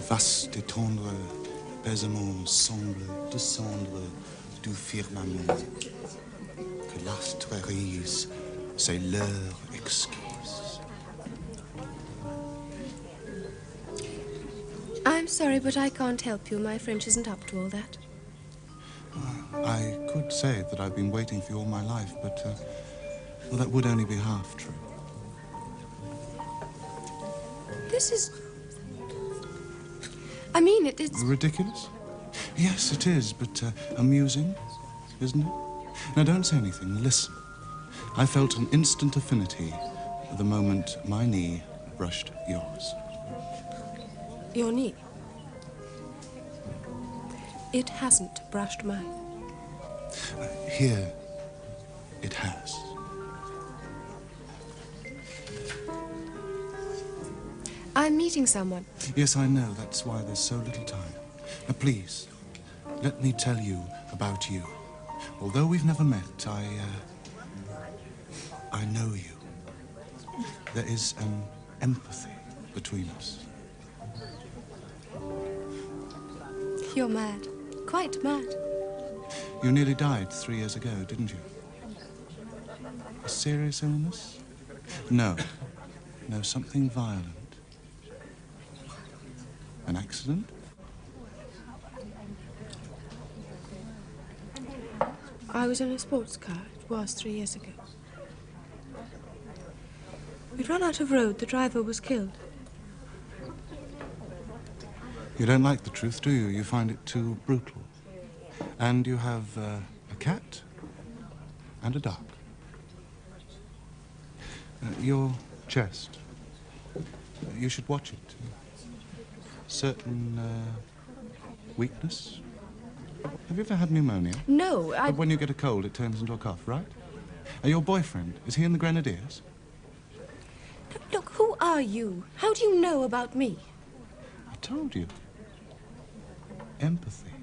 vaste et tendre apaisement semble descendre du firmament. Que l'astre rise ses leurs exquises. I'm sorry, but I can't help you. My French isn't up to all that. I could say that I've been waiting for you all my life, but, well, that would only be half true. This is... I mean, it's... Ridiculous? Yes, it is, but amusing, isn't it? Now, don't say anything. Listen. I felt an instant affinity the moment my knee brushed yours. Your knee? It hasn't brushed mine. Here, it has. I'm meeting someone. Yes, I know. That's why there's so little time. Now, please, let me tell you about you. Although we've never met, I know you. There is an empathy between us. You're mad. Quite mad. You nearly died 3 years ago, didn't you? A serious illness? No. No, something violent. An accident? I was in a sports car. It was 3 years ago. We'd run out of road. The driver was killed. You don't like the truth, do you? You find it too brutal. And you have a cat and a dog. Your chest. You should watch it. Certain weakness. Have you ever had pneumonia? No, But when you get a cold, it turns into a cough, right? Your boyfriend, is he in the Grenadiers? Look, who are you? How do you know about me? I told you. Empathy.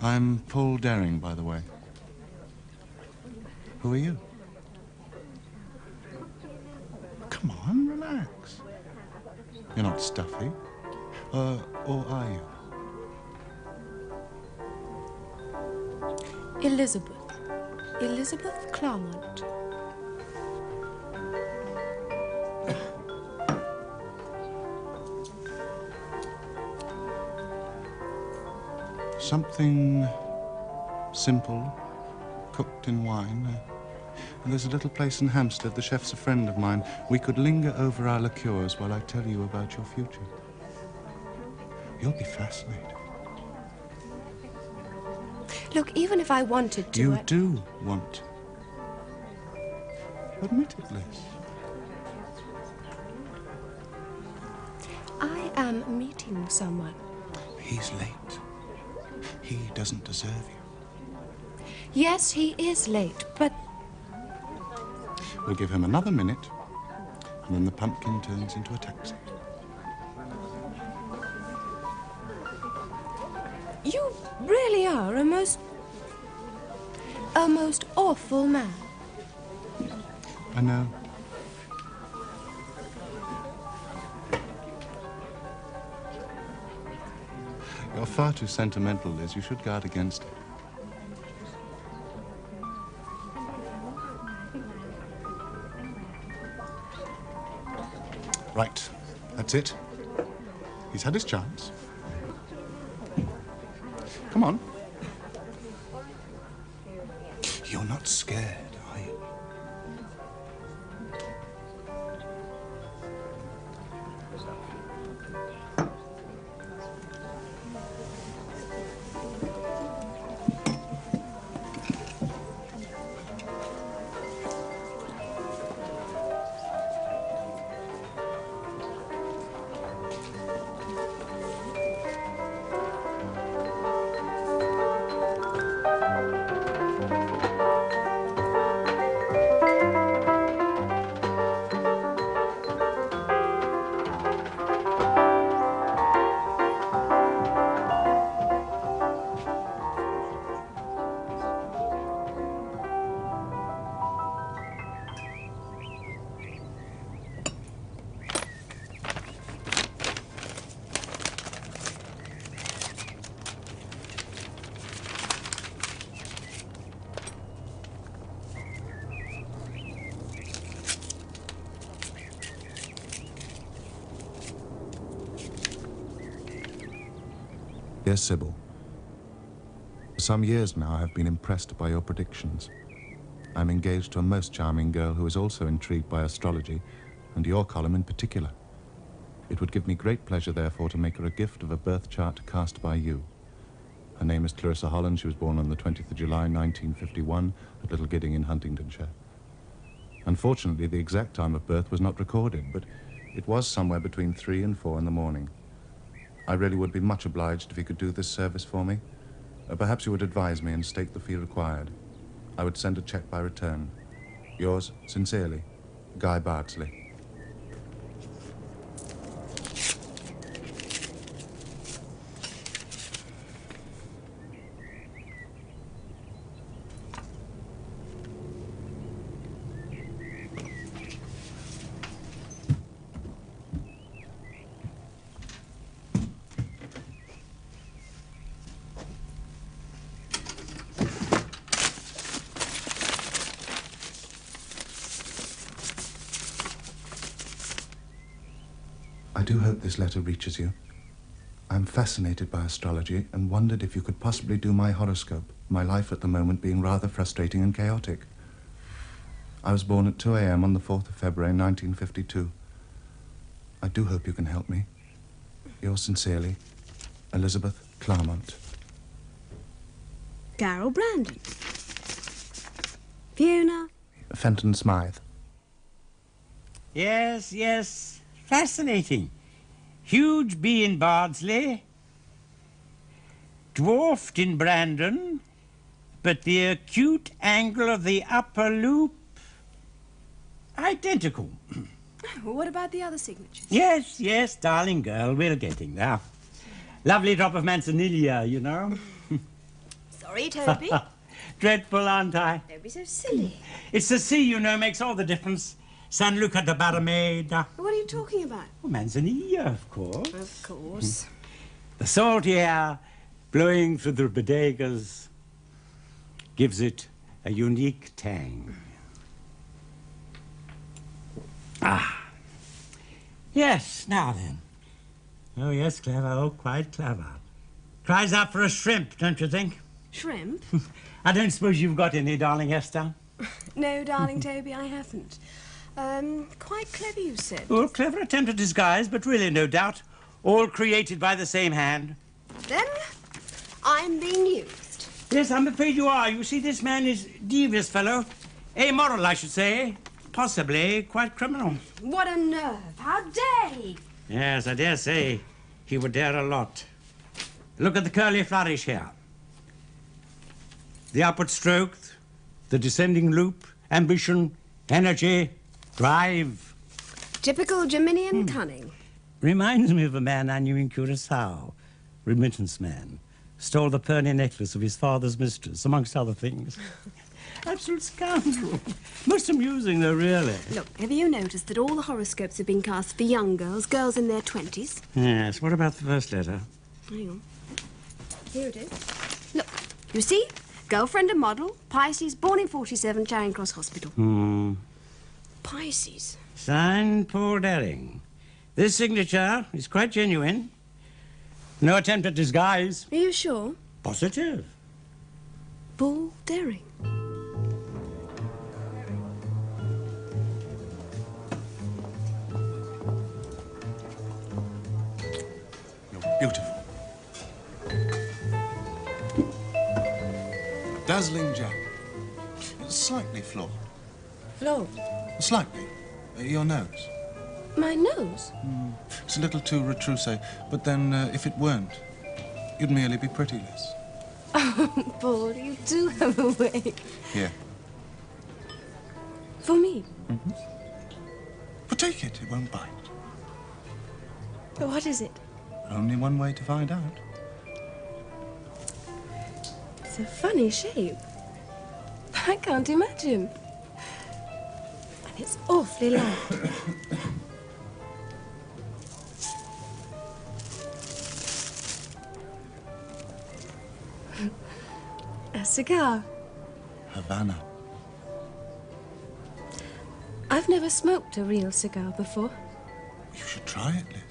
I'm Paul Daring, by the way. Who are you? Come on, relax. You're not stuffy. Or are you? Elizabeth. Elizabeth Claremont. Something simple, cooked in wine. And there's a little place in Hampstead, the chef's a friend of mine. We could linger over our liqueurs while I tell you about your future. You'll be fascinated. Look, even if I wanted to... You do want to. Admit it, Liz. I am meeting someone. He's late. He doesn't deserve you. Yes, he is late, but... We'll give him another minute, and then the pumpkin turns into a taxi. You really are a most awful man. I know. You're far too sentimental, Liz. You should guard against it. Right. That's it. He's had his chance. Come on. You're not scared, are you? Dear Sybil, for some years now I have been impressed by your predictions. I'm engaged to a most charming girl who is also intrigued by astrology, and your column in particular. It would give me great pleasure, therefore, to make her a gift of a birth chart cast by you. Her name is Clarissa Holland. She was born on the 20th of July, 1951, at Little Gidding in Huntingdonshire. Unfortunately, the exact time of birth was not recorded, but it was somewhere between 3 and 4 in the morning. I really would be much obliged if you could do this service for me. Perhaps you would advise me and state the fee required. I would send a cheque by return. Yours sincerely, Guy Bardsley. I do hope this letter reaches you. I'm fascinated by astrology and wondered if you could possibly do my horoscope, my life at the moment being rather frustrating and chaotic. I was born at 2 a.m. on the 4th of February, 1952. I do hope you can help me. Yours sincerely, Elizabeth Claremont. Carol Brandon. Fiona. Fenton Smythe. Yes, yes. Fascinating. Huge bee in Bardsley. Dwarfed in Brandon. But the acute angle of the upper loop, identical. What about the other signatures? Yes, yes, darling girl, we're getting there. Lovely drop of manzanilla, you know. Sorry, Toby. Dreadful, aren't I? Don't be so silly. It's the sea, you know, makes all the difference. San Luca de Barrameda. What are you talking about? Oh, manzanilla, of course. Of course. The salty air blowing through the bodegas gives it a unique tang. Ah. Yes, now then. Oh, yes, clever. Oh, quite clever. Cries out for a shrimp, don't you think? Shrimp? I don't suppose you've got any, darling Esther? No, darling Toby, I haven't. Quite clever, you said. Oh, clever attempt at disguise, but really, no doubt, all created by the same hand. Then I'm being used. Yes, I'm afraid you are. You see, this man is devious fellow. Amoral, I should say. Possibly quite criminal. What a nerve. How dare he? Yes, I dare say he would dare a lot. Look at the curly flourish here. The upward stroke, the descending loop, ambition, energy, drive. Typical Geminian cunning. Reminds me of a man I knew in Curacao. Remittance man. Stole the pearly necklace of his father's mistress, amongst other things. Absolute scoundrel. Most amusing, though, really. Look, have you noticed that all the horoscopes have been cast for young girls, girls in their 20s? Yes, what about the first letter? Hang on. Here it is. Look, you see? Girlfriend and model, Pisces, born in 47, Charing Cross Hospital. Pisces. Signed Paul Daring. This signature is quite genuine. No attempt at disguise. Are you sure? Positive. Paul Daring. You're beautiful. Dazzling gem. Slightly flawed. Flo, Slightly. Your nose. my nose? It's a little too retroussé, but then if it weren't, you'd merely be pitiless. Oh, Paul, you do have a way. Here. For me? But take it, it won't bite. What is it? Only one way to find out. It's a funny shape. I can't imagine. And it's awfully light. A cigar. Havana. I've never smoked a real cigar before. You should try it, Liz.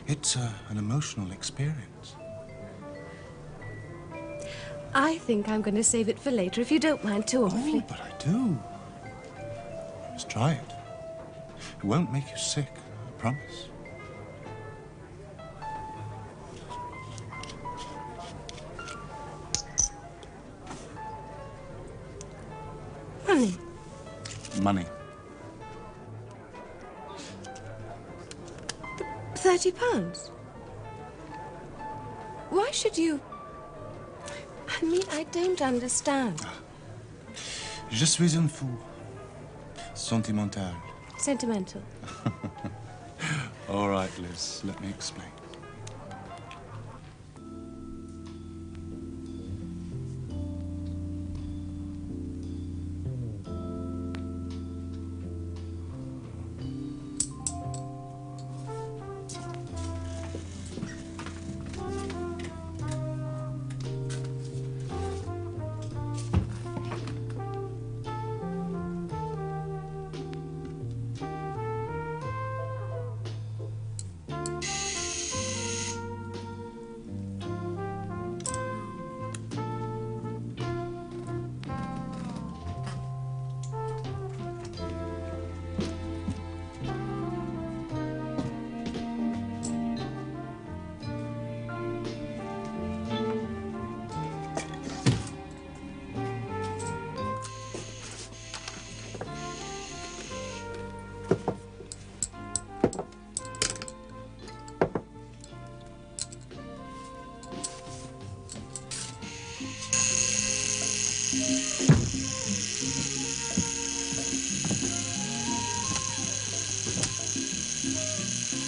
It's an emotional experience. I think I'm going to save it for later, if you don't mind too awfully. Oh, but I do. Just try it. It won't make you sick, I promise. Money. Money. £30? Why should you... I mean, I don't understand. Je suis un fou. Sentimental. Sentimental. All right, Liz, let me explain.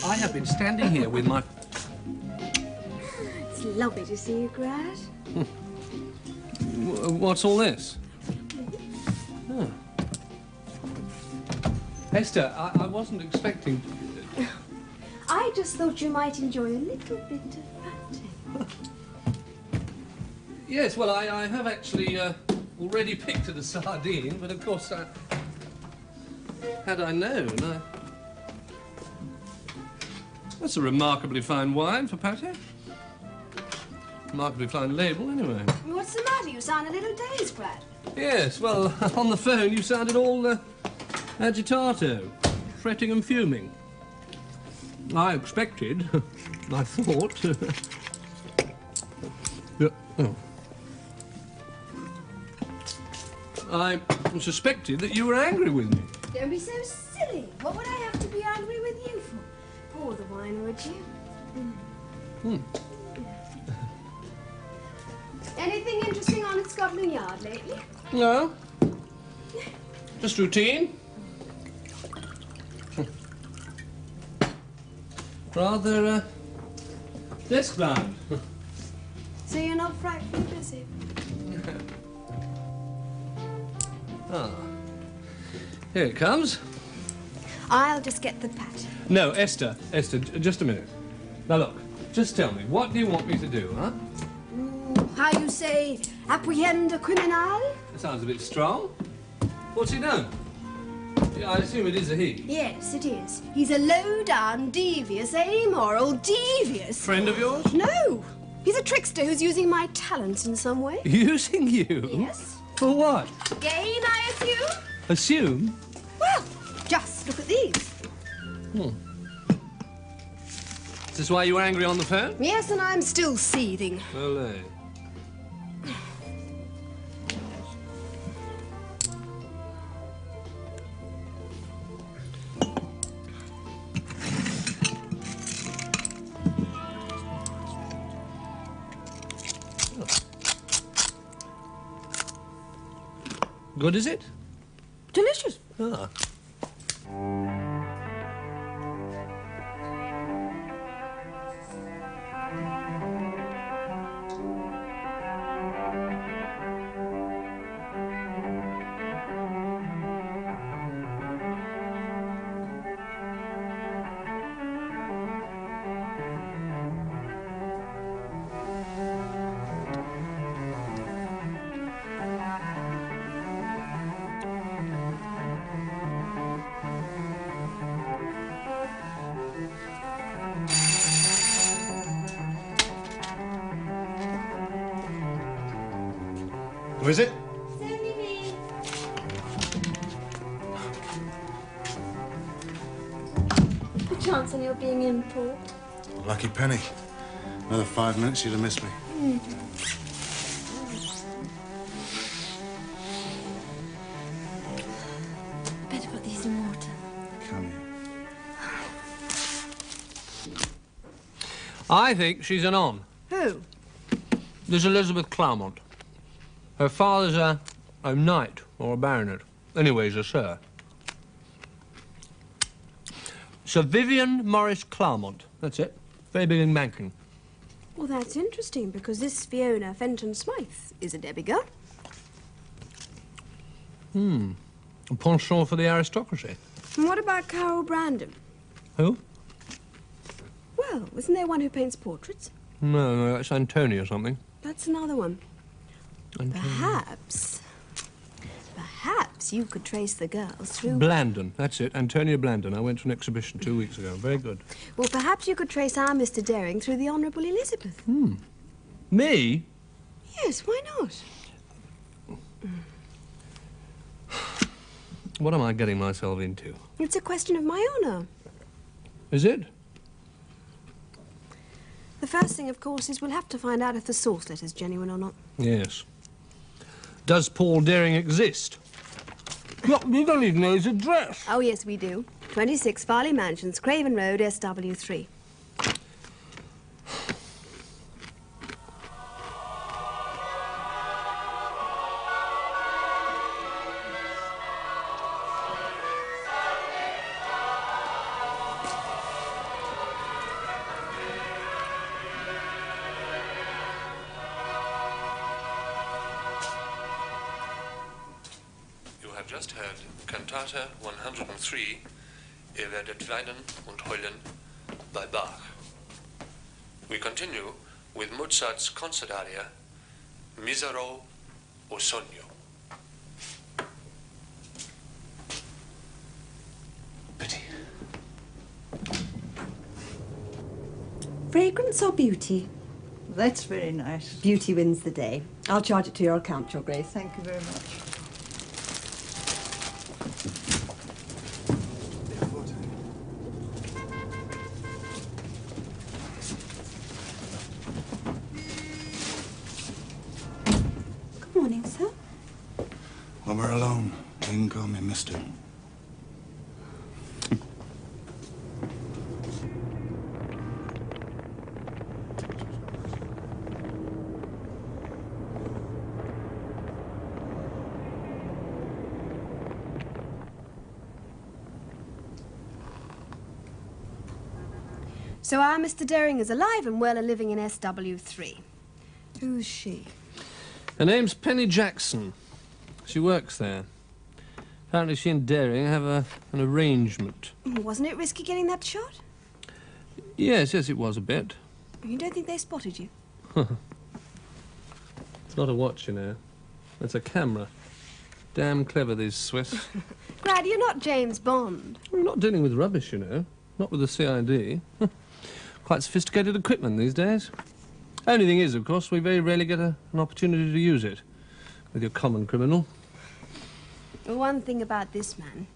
I have been standing here with my... It's lovely to see you, Grad. What's all this? Oh. Esther, I wasn't expecting... I just thought you might enjoy a little bit of batting. Yes, well, I have actually already picked at a sardine, but of course, had I known, That's a remarkably fine wine for pate. Remarkably fine label, anyway. What's the matter? You sound a little dazed, Brad. Yes, well, on the phone you sounded all agitato, fretting and fuming. I expected, I thought. Yeah, oh. I suspected that you were angry with me. Don't be so silly. What would I have to be angry with you for? Pour the wine, would you? Anything interesting on at Scotland Yard lately? No. Just routine. Rather, desk-bound. So you're not frightfully busy? Ah. Here it comes. I'll just get the pat. No, Esther, just a minute. Now look, just tell me, what do you want me to do, huh? How you say, apprehend a criminal? That sounds a bit strong. What's he done? I assume it is a he. Yes, it is. He's a low-down, devious, amoral, devious... Friend of yours? No! He's a trickster who's using my talents in some way. Using you? Yes. For what? Gain, I assume? Assume? Well, just look at these. Is this why you were angry on the phone? Yes, and I'm still seething. Well, Good, is it? Delicious. Ah. Who is it? It's only me. Good chance on your being in, Paul. Lucky penny. Another 5 minutes, you'd have missed me. Better put these in water. Come here. I think she's an on. Who? There's Elizabeth Claremont. Her father's a knight or a baronet. Anyway, he's a sir. Sir Vivian Morris Claremont. That's it. Very big in banking. Well, that's interesting, because this Fiona Fenton Smythe is a Debbie girl. A penchant for the aristocracy. And what about Carol Brandon? Who? Well, isn't there one who paints portraits? No, that's Antonia or something. That's another one. Antonia. Perhaps you could trace the girls through... Blandon, that's it. Antonia Blandon. I went to an exhibition 2 weeks ago. Very good. Well, perhaps you could trace our Mr. Daring through the Honourable Elizabeth. Me? Yes, why not? What am I getting myself into? It's a question of my honour. Is it? The first thing, of course, is we'll have to find out if the source letter's genuine or not. Yes. Does Paul Daring exist? No, you don't even know his address. Oh, yes, we do. 26 Farley Mansions, Craven Road, SW3. You have just heard Cantata 103, Ihr werdet weinen und heulen, by Bach. We continue with Mozart's concert aria, Misero o Sogno. Pity. Fragrance or beauty? That's very nice. Beauty wins the day. I'll charge it to your account, Your Grace. Thank you very much. Good morning, sir. When we're alone, you can call me Mister. So our Mr. Daring is alive and well and living in SW3. Who's she? Her name's Penny Jackson. She works there. Apparently she and Daring have an arrangement. Wasn't it risky getting that shot? Yes, it was a bit. You don't think they spotted you? It's not a watch, you know. It's a camera. Damn clever, these Swiss. Glad you're not James Bond. We're not dealing with rubbish, you know. Not with the CID. Quite sophisticated equipment these days. Only thing is, of course, we very rarely get an opportunity to use it with your common criminal. Well, one thing about this man,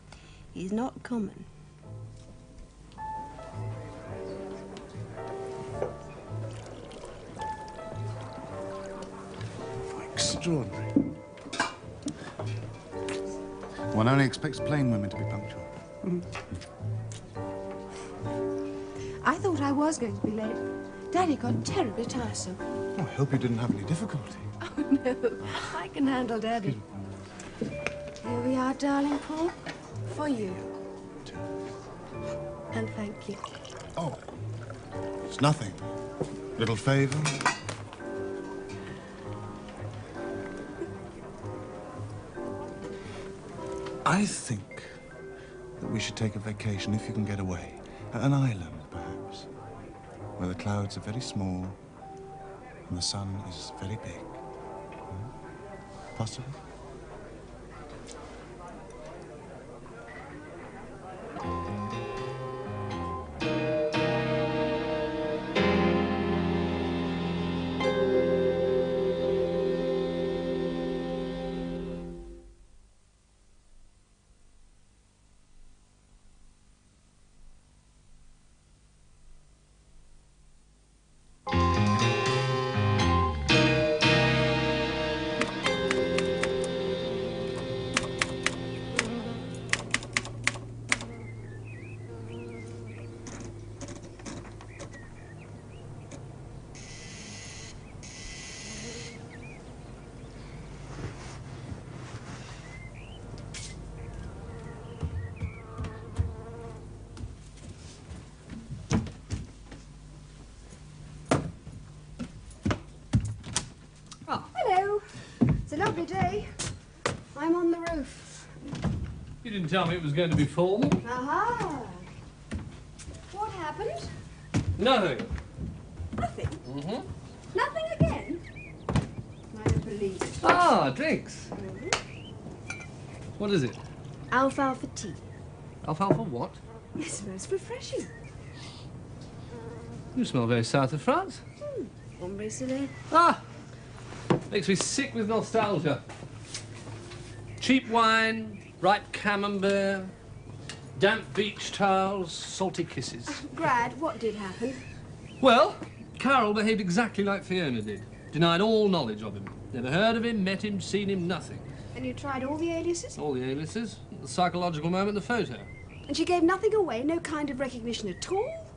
he's not common. Extraordinary. One only expects plain women to be punctual. I thought I was going to be late. Daddy got terribly tiresome. Oh, I hope you didn't have any difficulty. Oh, no. I can handle Daddy. Here we are, darling Paul. For you. And thank you. Oh, it's nothing. Little favor. I think that we should take a vacation if you can get away. An island, perhaps, where the clouds are very small and the sun is very big. Possible? lovely day. I'm on the roof. You didn't tell me it was going to be formal. Aha! What happened? Nothing. Nothing. Mm-hmm. Nothing again? I don't believe it. Ah, drinks. What is it? Alfalfa tea. Alfalfa what? It's most refreshing. You smell very south of France. Ombre Soleil. Ah! Makes me sick with nostalgia. Cheap wine, ripe camembert, damp beach towels, salty kisses. Grad, what did happen? Well, Carol behaved exactly like Fiona did. Denied all knowledge of him. Never heard of him, met him, seen him, nothing. And you tried all the aliases? All the aliases, the psychological moment, the photo. And she gave nothing away, no kind of recognition at all?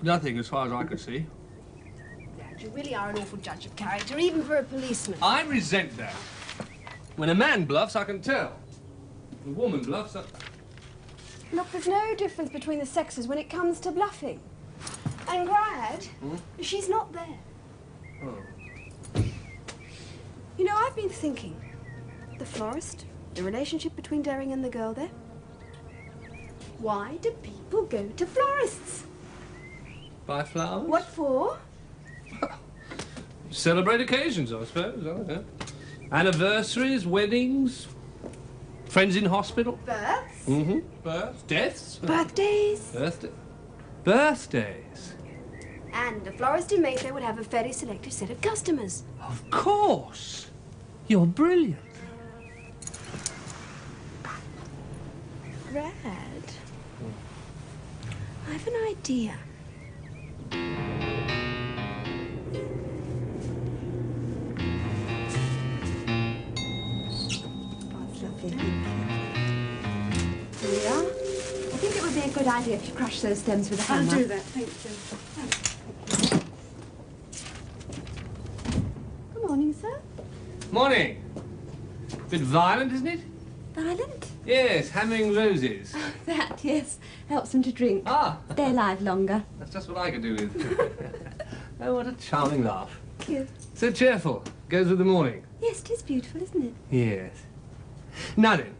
Nothing as far as I could see. Grad, you really are an awful judge of character, even for a policeman. I resent that. When a man bluffs, I can tell. When a woman bluffs, Look, there's no difference between the sexes when it comes to bluffing. And Grad, she's not there. Oh. You know, I've been thinking. The florist, the relationship between Daring and the girl there. Why do people go to florists? Buy flowers? What for? Celebrate occasions, I suppose. I don't know. Anniversaries, weddings, friends in hospital. Births? Mm-hmm. Births, deaths. Birthdays? Birthdays. And a florist in Mayfair would have a fairly selective set of customers. Of course. You're brilliant. Grad, I have an idea. Here we are. I think it would be a good idea if you crush those stems with a hammer. I'll do that, thank you. Good morning, sir. Morning. Bit violent, isn't it? Violent? Yes, hammering roses. That, yes. Helps them to drink. Ah, Stay alive longer. that's just what I could do with. Oh, what a charming laugh. Thank you. So cheerful. Goes with the morning. Yes, it is beautiful, isn't it? Yes. Now then,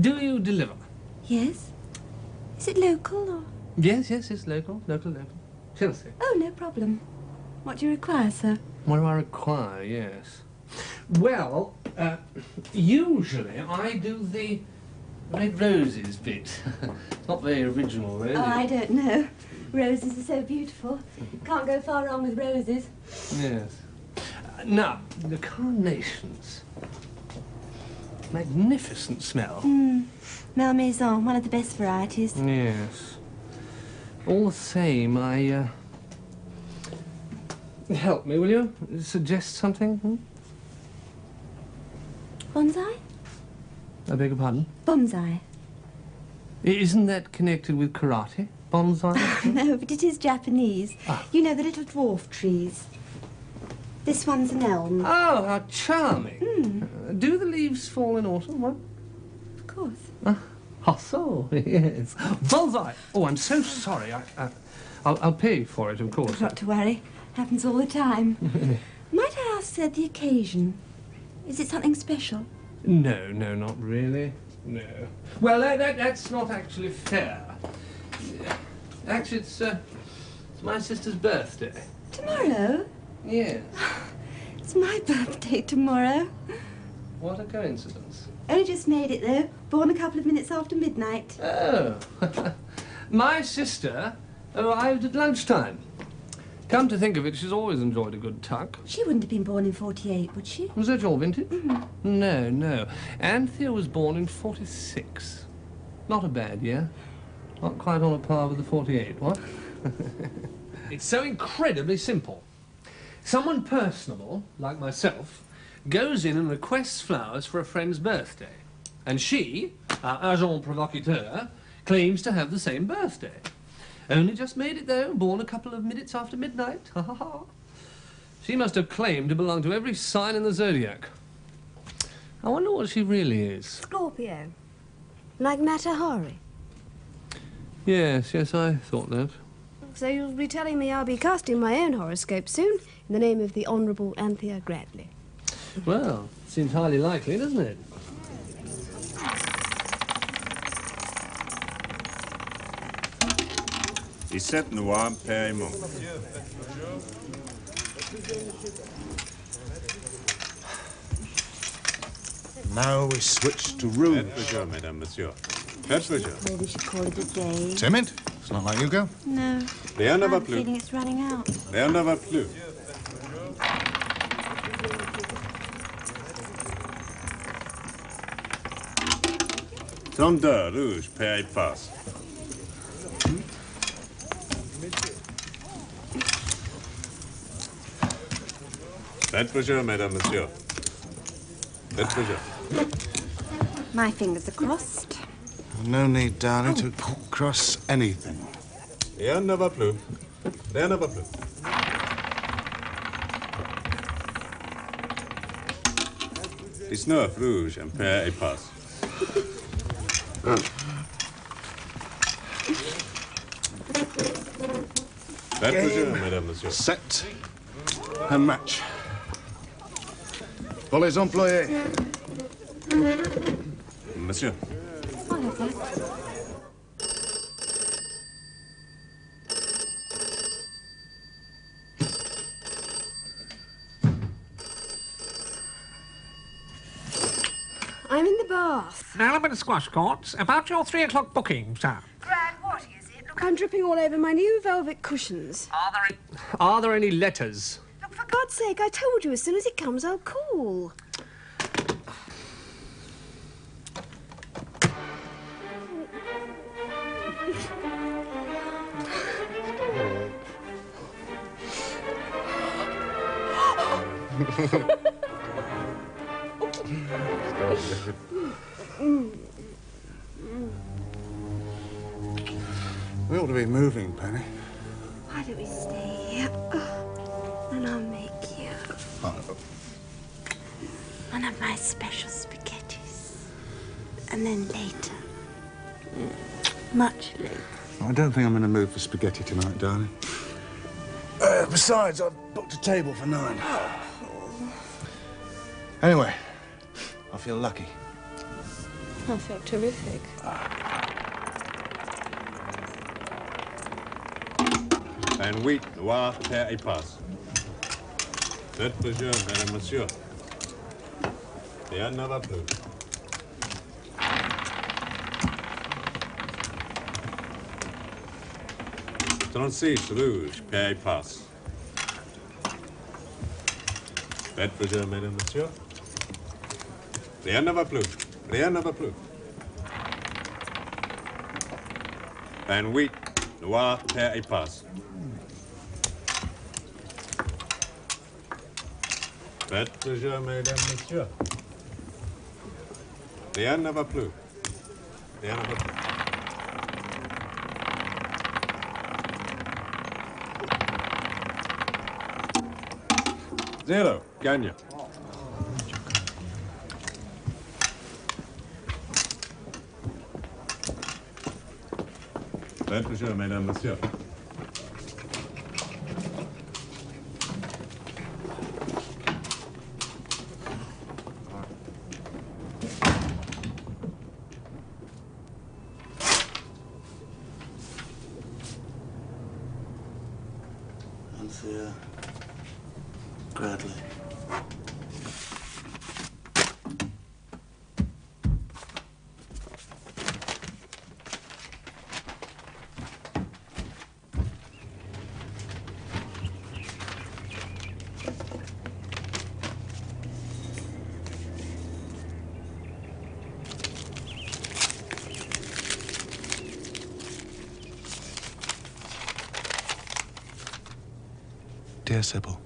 do you deliver? Yes. Is it local or...? Yes, it's local. Chelsea. Oh, no problem. What do you require, sir? What do I require? Yes. Well, usually I do the red roses bit. It's not very original, really. Oh, I don't know. Roses are so beautiful. Can't go far wrong with roses. Yes. Now, the carnations. Magnificent smell. Malmaison, one of the best varieties. Yes. All the same, I, help me, will you? Suggest something? Hmm? Bonsai? I beg your pardon? Bonsai. Isn't that connected with karate? Bonsai? No, but it is Japanese. You know, the little dwarf trees. This one's an elm. Oh, how charming. Do the leaves fall in autumn? What? Of course. Oh, so, yes. Bonsai! Oh, I'm so sorry. I'll pay for it, of course. Not to worry. Happens all the time. Might I ask, sir, the occasion? Is it something special? No, not really. No. Well, that's not actually fair. Actually, it's my sister's birthday. Tomorrow? Yes. It's my birthday tomorrow. What a coincidence. Only just made it, though. Born a couple of minutes after midnight. Oh. My sister arrived at lunchtime. Come to think of it, she's always enjoyed a good tuck. She wouldn't have been born in 48, would she? Was that your vintage? No. Anthea was born in 46. Not a bad year. Not quite on a par with the 48, what? It's so incredibly simple. Someone personable, like myself, goes in and requests flowers for a friend's birthday. And she, our agent provocateur, claims to have the same birthday. Only just made it, though, born a couple of minutes after midnight. Ha ha ha. She must have claimed to belong to every sign in the zodiac. I wonder what she really is. Scorpio. Like Matahari. Yes, I thought that. So you'll be telling me I'll be casting my own horoscope soon in the name of the Honourable Anthea Gradley. Well, seems highly likely, doesn't it? Set noir paiement. Now we switch to rouge. Faites plaisir, mesdames, monsieur. Faites plaisir. Maybe we should call it a day. Timid? It's not like you, girl. No. Rien ne va I'm plus. feeling it's running out. Rien ne va plus. Trente-deux, rouge, pair et passe. Faites plaisir, mesdames, monsieur. Faites plaisir. My fingers are crossed. No need, darling, to cross anything. Rien ne va plus. Rien ne va plus. 19, rouge, and pair et passe. Faites plaisir, mesdames, monsieur. Set and match. Pour les employés. Monsieur. I'll have that. I'm in the bath. Now I'm in the squash courts. About your 3 o'clock booking, sir. Gran, what is it? Look, I'm dripping all over my new velvet cushions. Are there any letters? Look, for God's sake, I told you as soon as it comes, I'll call. We ought to be moving, Penny. Why don't we stay here? And I'll make you one of my special spaghettis. And then later, much later. I don't think I'm in the mood for spaghetti tonight, darling. Besides, I've booked a table for 9. Anyway, I feel lucky. I feel terrific. And wheat, noir, pair et passe. Faites plaisir, mesdames, monsieur. Rien ne va plus. Trente-six, rouge, pair et passe. Faites plaisir, mesdames, monsieur. Rien ne va plus. Rien ne va plus. And wheat, noir, pair et passe. Faites plaisir, mesdames, messieurs. Rien ne va plus. Rien ne va plus. Zero, gagne. Faites plaisir, mesdames, messieurs. Anthea Bradley. Dear Sybil,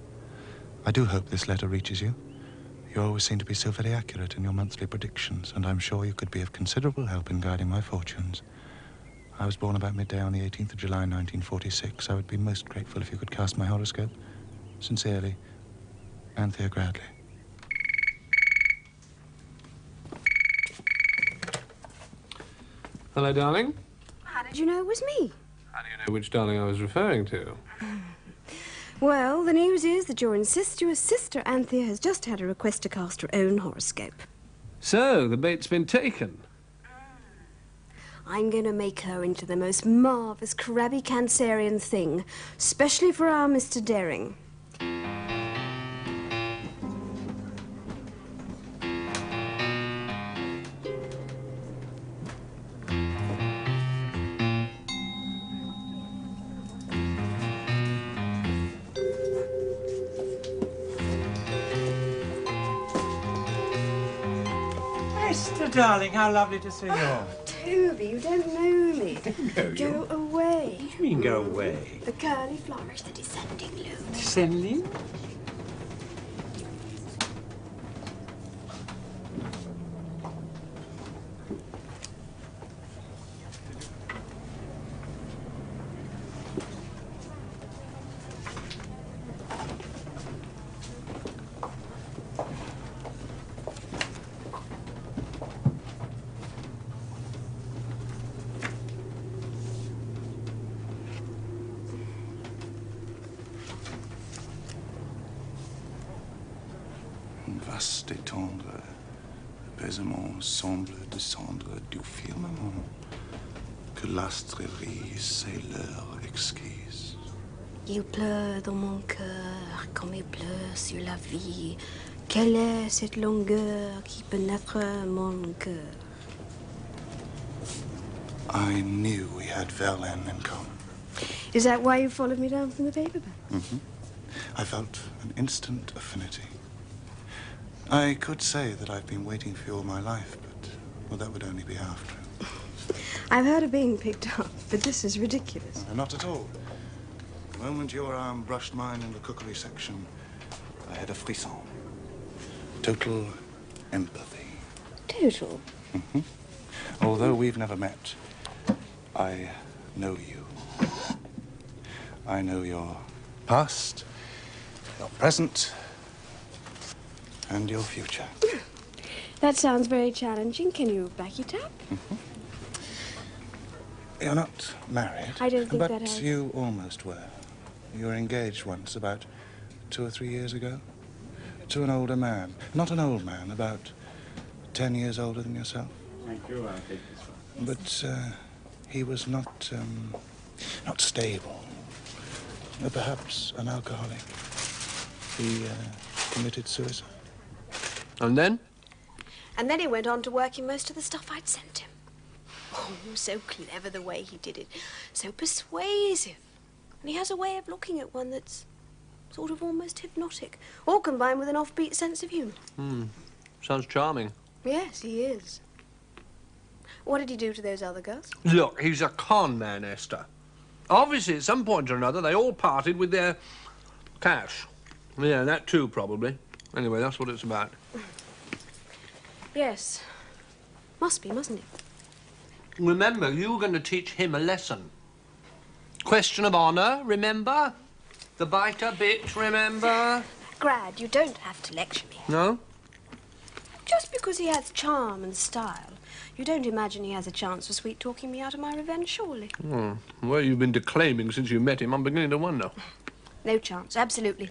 I do hope this letter reaches you. You always seem to be so very accurate in your monthly predictions, and I'm sure you could be of considerable help in guiding my fortunes. I was born about midday on the 18th of July, 1946. I would be most grateful if you could cast my horoscope. Sincerely, Anthea Bradley. Hello, darling. How did you know it was me? How do you know which darling I was referring to? Well, the news is that your incestuous sister Anthea has just had a request to cast her own horoscope. So, the bait's been taken. I'm going to make her into the most marvellous crabby Cancerian thing, especially for our Mr. Daring. Esther, darling, how lovely to see you. Toby, you don't know me. Go away. What do you mean, go away? The curly flourish, the descending loom. Descending? Vaste et tendre, apaisement semble descendre du firmament, que l'astre brise ses l'heure exquise. Il pleut dans mon cœur comme il pleut sur la vie. Quelle est cette longueur qui pénètre mon cœur? I knew we had Verlaine in common. Is that why you followed me down from the paperback? Mm-hmm. I felt an instant affinity. I could say that I've been waiting for you all my life, but, well, that would only be half true. I've heard of being picked up, but this is ridiculous. Not at all. The moment your arm brushed mine in the cookery section, I had a frisson. Total empathy. Total? Mm-hmm. Although we've never met, I know you. I know your past, your present, and your future. That sounds very challenging. Can you back it up? Mm-hmm. You're not married. I don't think but that has... you almost were. You were engaged once, about 2 or 3 years ago, to an older man. Not an old man, about 10 years older than yourself. Thank you. I'll take this one. But he was not stable. Perhaps an alcoholic. He committed suicide. And then? And then he went on to working most of the stuff I'd sent him. Oh, so clever the way he did it. So persuasive. And he has a way of looking at one that's sort of almost hypnotic, all combined with an offbeat sense of humour. Sounds charming. Yes, he is. What did he do to those other girls? Look, he's a con man, Esther. Obviously, at some point or another, they all parted with their cash. Yeah, that too, probably. Anyway, that's what it's about. Yes. Must be, mustn't it? Remember, you were going to teach him a lesson. Question of honour, remember? The biter bit, remember? Grad, you don't have to lecture me. No? Just because he has charm and style, you don't imagine he has a chance for sweet-talking me out of my revenge, surely? Well, you've been declaiming since you met him. I'm beginning to wonder. No chance, absolutely.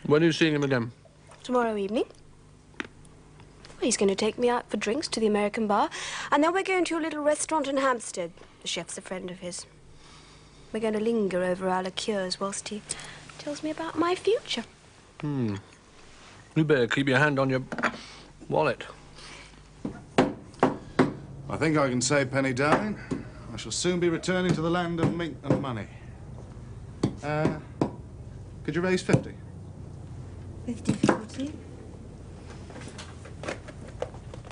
When are you seeing him again? Tomorrow evening. He's going to take me out for drinks to the American bar, and then we're going to a little restaurant in Hampstead. The chef's a friend of his. We're going to linger over our liqueurs whilst he tells me about my future. You better keep your hand on your wallet. I think I can say, Penny darling, I shall soon be returning to the land of mink and money. Could you raise 50? With difficulty.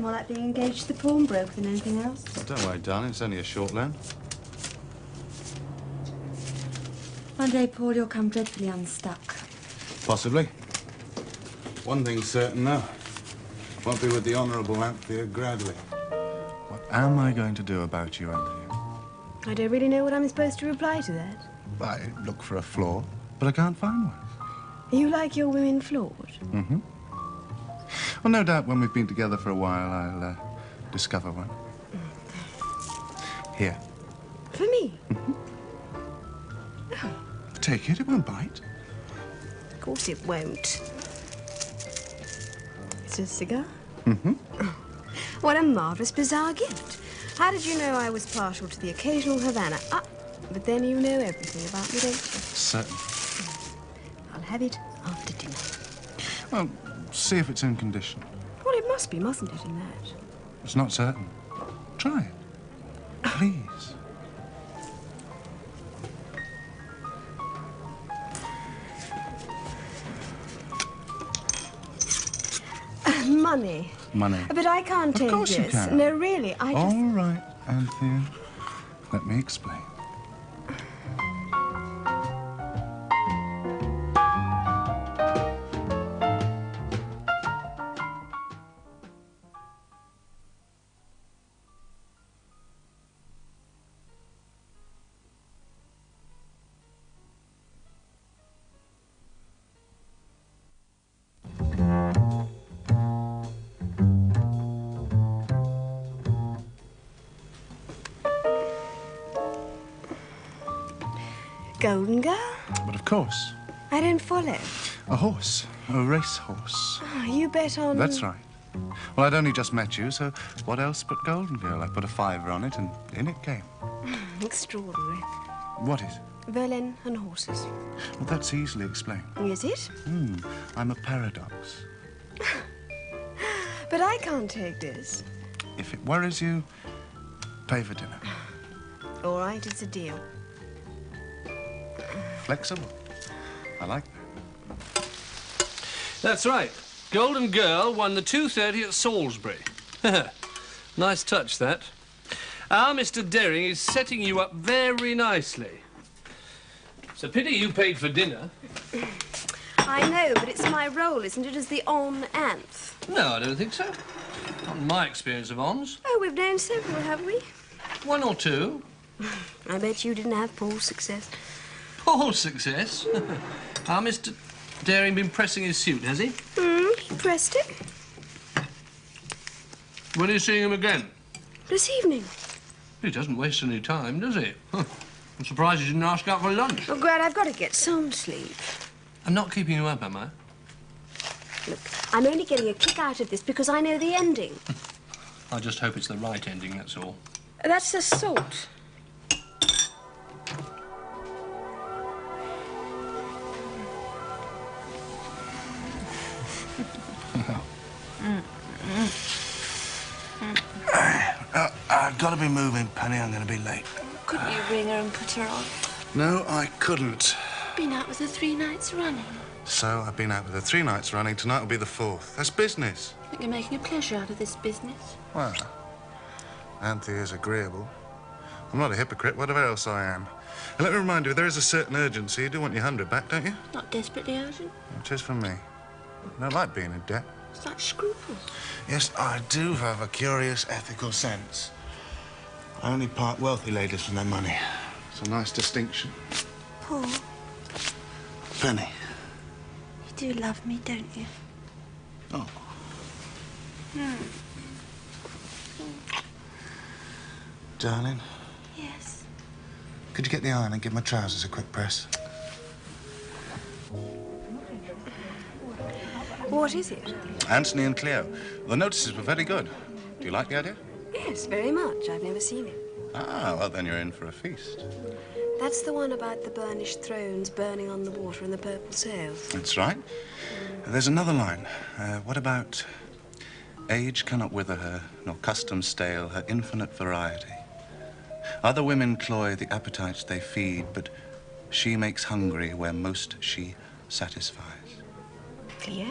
More like being engaged to the pawnbroker than anything else. Don't worry, darling, it's only a short loan. One day, Paul, you'll come dreadfully unstuck. Possibly. One thing's certain, though. Won't be with the Honourable Anthea Gradley. What am I going to do about you, Anthea? I don't really know what I'm supposed to reply to that. I look for a flaw, but I can't find one. You like your women flawed? Mm-hmm. Well, no doubt when we've been together for a while, I'll discover one. Here. For me? Mm-hmm. take it. It won't bite. Of course it won't. It's a cigar? Mm-hmm. Oh, what a marvellous, bizarre gift. How did you know I was partial to the occasional Havana? Ah, but then you know everything about me, don't you? Certainly. I'll have it after dinner. Well, see if it's in condition. Well, it must be, mustn't it, in that? It's not certain. Try it. Please. Money. Money. But I can't take this. Of course you can. No, really, I just... All right, Anthea. Let me explain. Golden Girl? But of course. I don't follow. A horse. A racehorse. Oh, you bet on... That's right. Well, I'd only just met you, so what else but Golden Girl? I put a fiver on it, and in it came. Extraordinary. What is? Berlin and horses. Well, that's easily explained. Is it? I'm a paradox. But I can't take this. If it worries you, pay for dinner. All right, it's a deal. Flexible. I like that. That's right. Golden Girl won the 2:30 at Salisbury. Nice touch, that. Our Mr. Derring is setting you up very nicely. It's a pity you paid for dinner. I know, but it's my role, isn't it, as the on-anth? No, I don't think so. Not in my experience of ons. Oh, we've known several, have we? One or two. I bet you didn't have Paul's success. Paul's success? Our Mr. Derring been pressing his suit, has he? He pressed it. When are you seeing him again? This evening. He doesn't waste any time, does he? I'm surprised he didn't ask out for lunch. Oh, Grant, I've got to get some sleep. I'm not keeping you up, am I? Look, I'm only getting a kick out of this because I know the ending. I just hope it's the right ending, that's all. That's the salt. I've got to be moving, Penny. I'm going to be late. Couldn't you ring her and put her on? No, I couldn't. Been out with her 3 nights running. So I've been out with her 3 nights running. Tonight will be the 4th. That's business. I think you're making a pleasure out of this business. Well, Anthea's agreeable. I'm not a hypocrite, whatever else I am. And let me remind you, there is a certain urgency. You do want your 100 back, don't you? Not desperately urgent. It is from me. I don't like being in debt. It's like scruples. Yes, I do have a curious ethical sense. I only part wealthy ladies from their money. It's a nice distinction. Paul, Penny. you do love me, don't you? Oh. Darling, Yes. could you get the iron and give my trousers a quick press? What is it? Anthony and Cleo. The notices were very good. Do you like the idea? Yes, very much. I've never seen it. Ah, well, then you're in for a feast. That's the one about the burnished thrones burning on the water and the purple sails. That's right. There's another line. What about... Age cannot wither her, nor custom stale her infinite variety. Other women cloy the appetites they feed, but she makes hungry where most she satisfies. Cleo?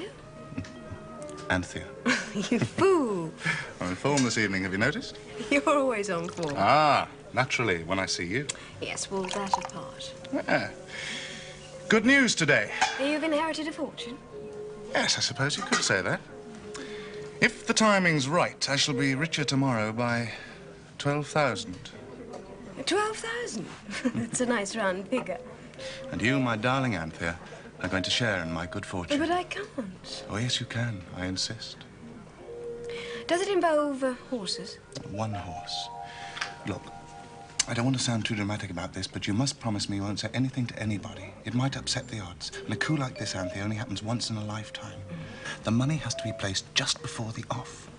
Anthea. You fool. I'm in form this evening, have you noticed? You're always on form. Ah, naturally, when I see you. Yes, well, that apart. Ah. Good news today. You've inherited a fortune? Yes, I suppose you could say that. If the timing's right, I shall be richer tomorrow by 12,000. 12,000? That's a nice round figure. And you, my darling Anthea, are going to share in my good fortune. But I can't. Oh, yes, you can. I insist. Does it involve horses? One horse. Look, I don't want to sound too dramatic about this, but you must promise me you won't say anything to anybody. It might upset the odds. And a coup like this, Anthea, only happens once in a lifetime. The money has to be placed just before the off.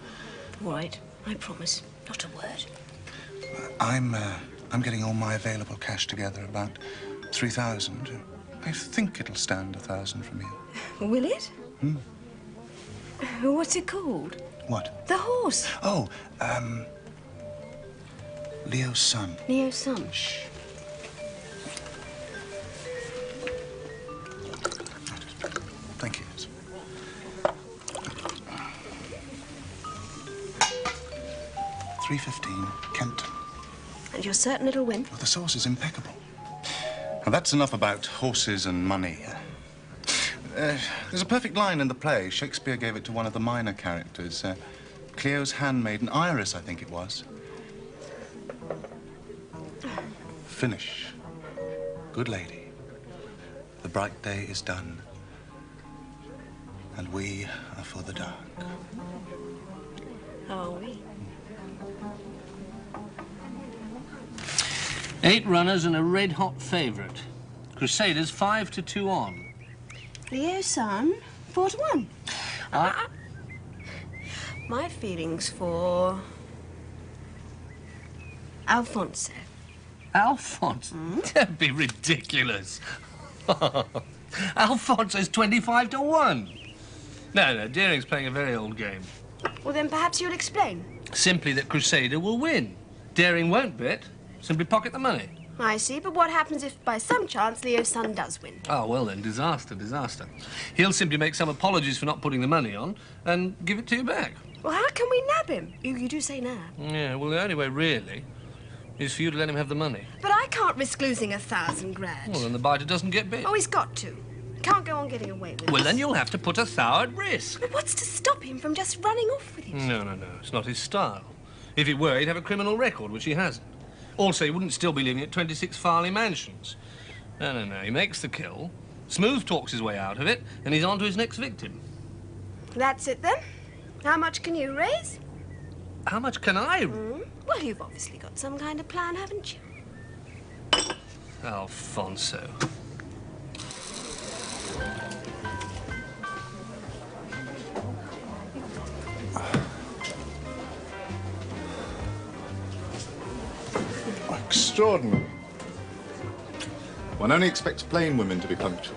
All right, I promise. Not a word. I'm getting all my available cash together, about 3,000. I think it'll stand 1,000 from you. Will it? What's it called? What? The horse. Oh, Leo's son. Leo's son. Shh. Thank you. 315 Kempton. And you're certain it'll win? Well, the source is impeccable. Now, that's enough about horses and money. There's a perfect line in the play. Shakespeare gave it to one of the minor characters. Cleo's handmaiden, Iris, I think it was. Finish. Good lady. The bright day is done. And we are for the dark. Are we? 8 runners and a red-hot favourite. Crusaders 5-2 on. Leo's son, 4-1. My feelings for Alfonso. Alphonse? Don't be ridiculous. Alfonso's 25-1. No, Deering's playing a very old game. Well, then perhaps you'll explain. Simply that Crusader will win. Deering won't bet. Simply pocket the money. I see, but what happens if by some chance Leo's son does win? Oh, well then, disaster. He'll simply make some apologies for not putting the money on and give it to you back. Well, how can we nab him? You do say nab. Yeah, well, the only way, really, is for you to let him have the money. But I can't risk losing 1,000 grand. Well, then the biter doesn't get bit. Oh, he's got to. Can't go on getting away with it. Well, then you'll have to put 1,000 at risk. But what's to stop him from just running off with it? No. It's not his style. If it were, he'd have a criminal record, which he hasn't. Also, he wouldn't still be living at 26 Farley Mansions. No. He makes the kill, smooth talks his way out of it, and he's on to his next victim. That's it, then. How much can you raise? How much can I... Well, you've obviously got some kind of plan, haven't you? Alfonso. Extraordinary. One only expects plain women to be punctual.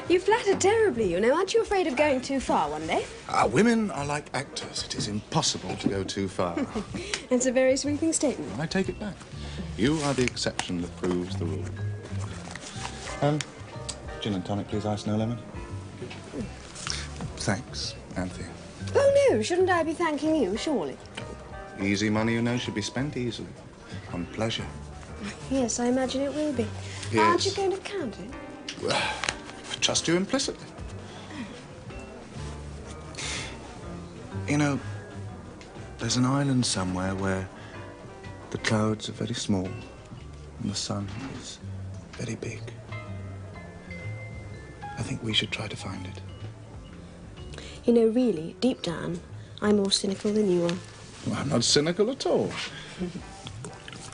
You flatter terribly, you know. Aren't you afraid of going too far one day? Women are like actors. It is impossible to go too far. It's a very sweeping statement. I take it back. You are the exception that proves the rule. Gin and tonic, please. Ice, no lemon. Thanks, Anthea. Oh, no. Shouldn't I be thanking you, surely? Easy money, you know, should be spent easily. On pleasure. Yes, I imagine it will be. Yes. Aren't you going to count it? Well, I trust you implicitly. You know, there's an island somewhere where the clouds are very small and the sun is very big. I think we should try to find it. You know, really, deep down, I'm more cynical than you are. Well, I'm not cynical at all.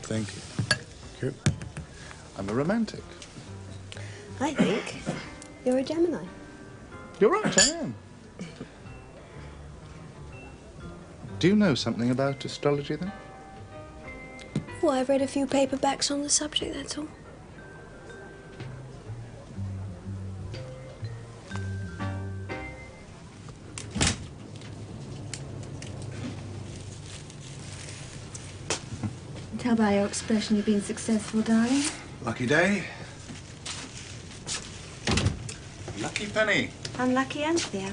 Thank you. I'm a romantic. I think you're a Gemini. You're right, I am. Do you know something about astrology, then? Oh, I've read a few paperbacks on the subject, that's all. Tell by your expression you've been successful, darling. Lucky day. Lucky penny. Unlucky Anthea.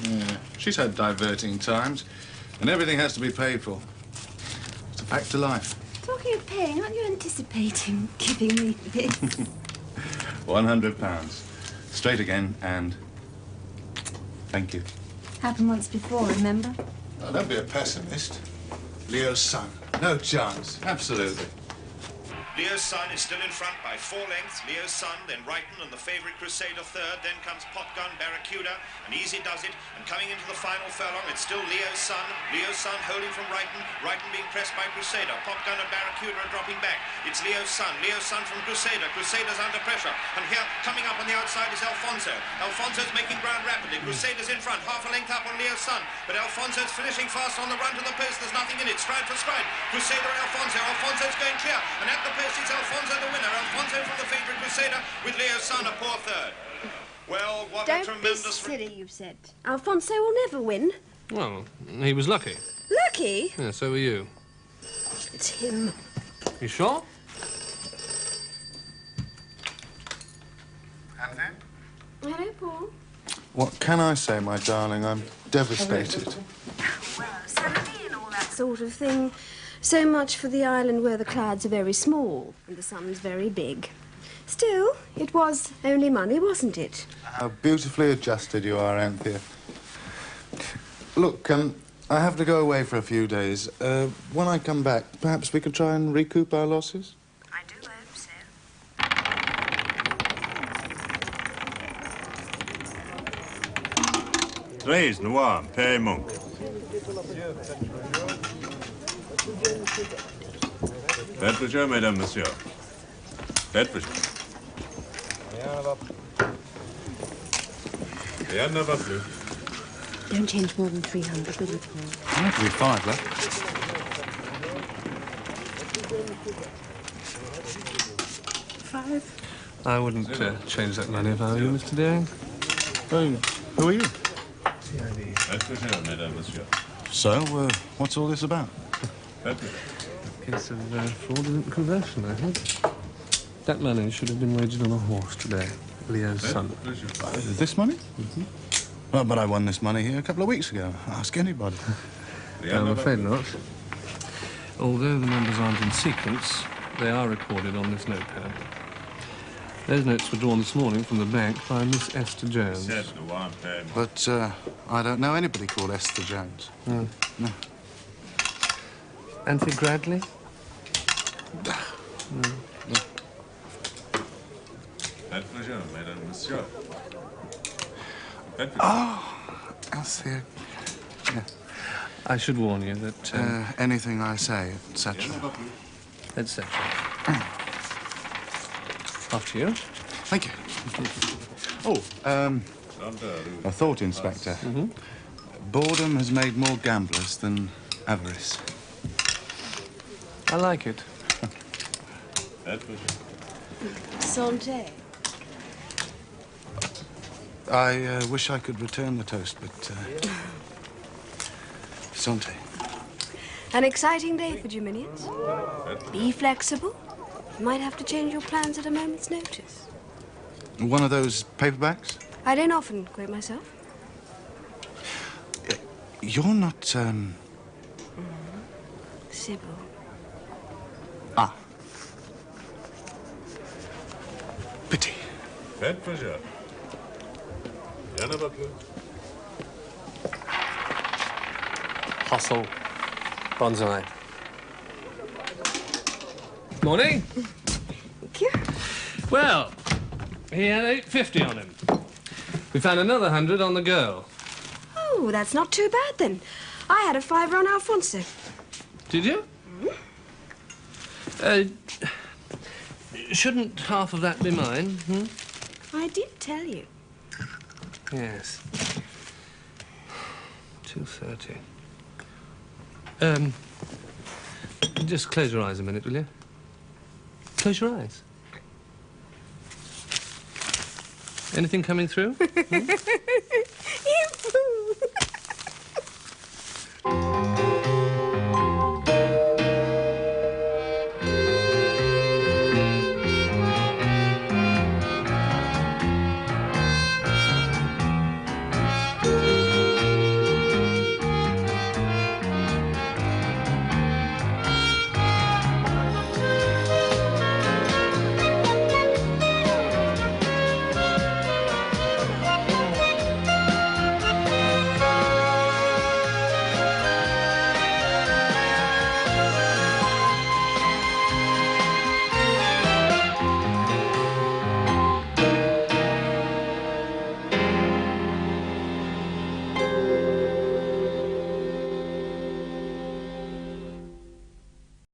Yeah, she's had diverting times, and everything has to be paid for. It's a fact of life. Talking of paying, aren't you anticipating giving me this? £100. Straight again, and thank you. Happened once before, remember? Oh, don't be a pessimist. Leo's son. No chance. Absolutely. Leo's Son is still in front by 4 lengths. Leo's Son, then Wrighton and the favourite Crusader third. Then comes Potgun, Barracuda, and Easy Does It. And coming into the final furlong, it's still Leo's Son. Leo's Son holding from Wrighton. Wrighton being pressed by Crusader. Potgun and Barracuda are dropping back. It's Leo's Son. Leo's Son from Crusader. Crusader's under pressure. And here, coming up on the outside is Alfonso. Alfonso's making ground rapidly. Crusader's in front, half a length up on Leo's Son. But Alfonso's finishing fast on the run to the post. There's nothing in it. Stride for stride. Crusader and Alfonso. Alfonso's going clear. And at the post, it's Alfonso the winner. Alfonso from the favourite Crusader with Leo's Son a poor third. Well, what a tremendous... Don't be silly, you've said. Alfonso will never win. Well, he was lucky. Lucky? Yeah, so were you. It's him. You sure? Hello, Paul. What can I say, my darling? I'm devastated. Well, Saturday and all that sort of thing. So much for the island where the clouds are very small and the sun's very big. Still, it was only money, wasn't it? How beautifully adjusted you are, Anthea. Look, I have to go away for a few days. When I come back, perhaps we could try and recoup our losses? I do hope so. 13, Noir, Père Monk. Faites le jeu, mesdames, messieurs. Faites le jeu. Rien ne va plus. Don't change more than 300, will you, Paul? I have to be 5 left. I wouldn't change that money if I were you, Mr. Daring. Who are you? Faites le jeu, mesdames, messieurs. So, what's all this about? Faites le jeu. Case of fraudulent conversion, I think. That money should have been wagered on a horse today. Leo's Son. This money? Well, but I won this money here a couple of weeks ago. Ask anybody. I'm afraid not. Although the numbers aren't in sequence, they are recorded on this notepad. Those notes were drawn this morning from the bank by Miss Esther Jones. But I don't know anybody called Esther Jones. No. No. Anthony Gradley? No. Faites le jeu, mesdames, messieurs. Oh, Althea. Yeah. I should warn you that... anything I say, etc. etc. After you. Thank you. Oh, a thought, Inspector. Mm-hmm. Boredom has made more gamblers than avarice. I like it. Santé. I wish I could return the toast, but... Santé. An exciting day for Juminians. Be flexible. You might have to change your plans at a moment's notice. One of those paperbacks? I don't often quote myself. You're not, Sybil. Ah. Pity. Faites le jeu. Rien ne va plus. Hustle. Bonsai. Morning. Thank you. Well, he had 850 on him. We found another 100 on the girl. Oh, that's not too bad then. I had a £5 on Alfonso. Did you? Shouldn't half of that be mine? I did tell you. Yes. 230. Just close your eyes a minute, will you? Close your eyes. Anything coming through?